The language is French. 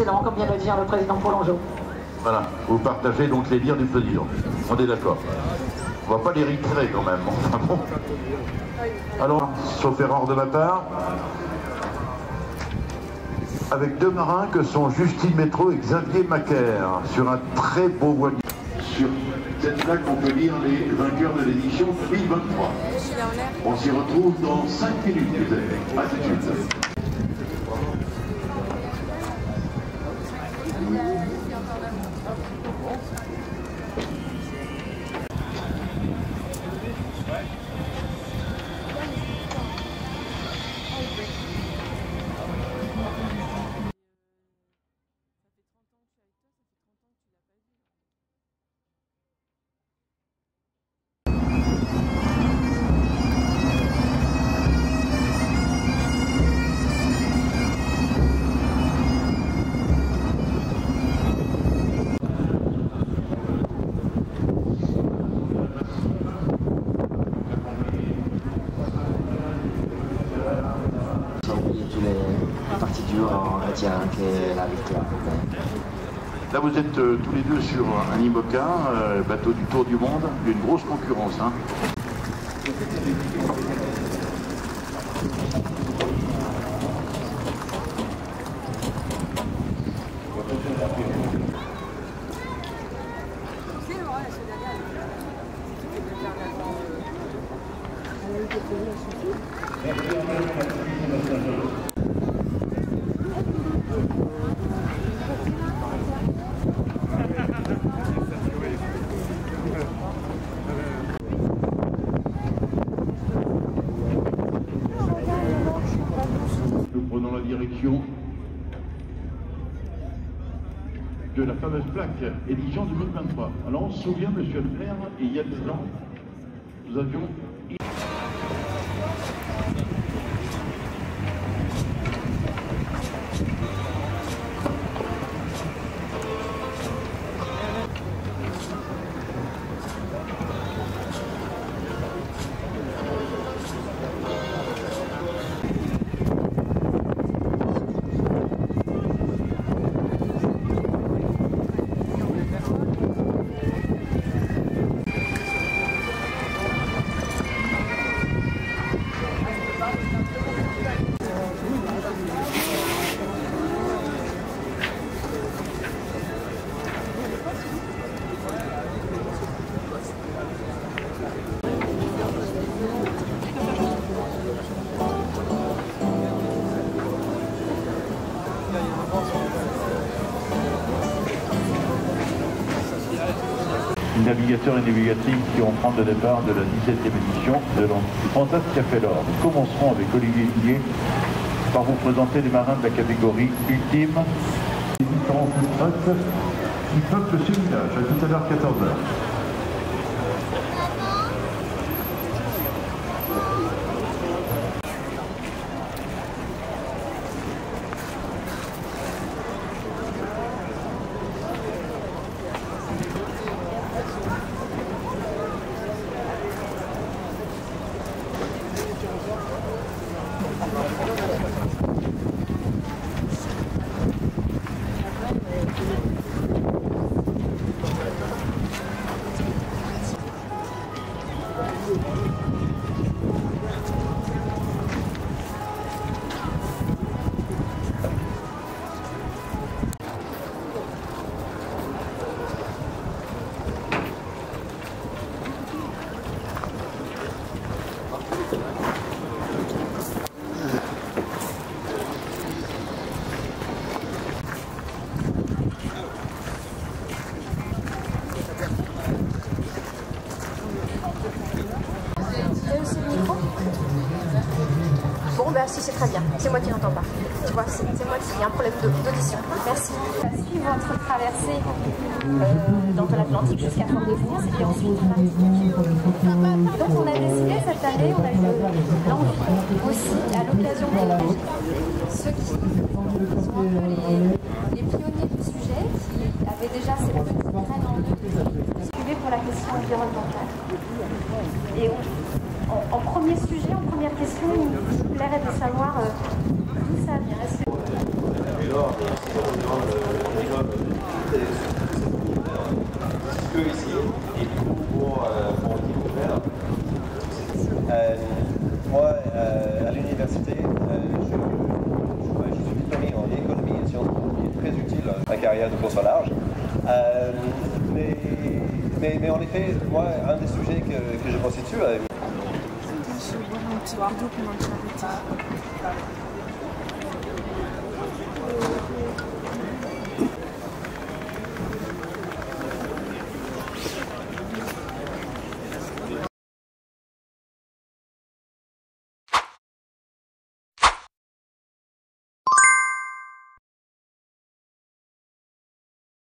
précédemment, comme vient de le dire le président Prolongeau. Voilà, vous partagez donc les dires du président. On est d'accord. On va pas les retirer quand même. Enfin bon. Alors, sauf erreur de ma part, avec deux marins que sont Justine Métro et Xavier Macaire, sur un très beau voilier. Sur cette plaque, on peut lire les vainqueurs de l'édition 2023. On s'y retrouve dans 5 minutes, les amis. À tout de suite. On retient que la victoire. Là, vous êtes tous les deux sur un IMOCA, bateau du Tour du Monde. Il y a une grosse concurrence. Hein. Nous prenons la direction de la fameuse plaque édition 2023. Alors on se souvient, monsieur le maire, il y a 10 ans, nous avions... Navigateurs et navigatrices qui vont prendre le départ de la 17e édition de du Fantasme Café l'Or. Nous commencerons avec Olivier Hillier par vous présenter les marins de la catégorie ultime. Les différents food trucks qui peuplent ce village. À tout à l'heure, 14h. Bon, ben si, c'est très bien. C'est moi qui n'entends pas. Tu vois, c'est moi qui ai un problème d'audition. Merci. On va suivre votre traversée dans l'Atlantique jusqu'à Fort-de-France et ensuite on va... Donc on a décidé cette année, on a eu l'envie aussi, à l'occasion de ceux qui sont un peu les pionniers du sujet, qui avaient déjà ces petites graines en eux, suivaient pour la question environnementale. Et en premier sujet, en première question, il me plairait de savoir d'où ça vient. nord, mais aussi on demande le minimum de ce que ici, et du coup pour découvrir. Moi, à l'université, je suis diplômé en économie et sciences qui est très utile à ma carrière de course au large. Mais en effet, moi, un des sujets que je constitue...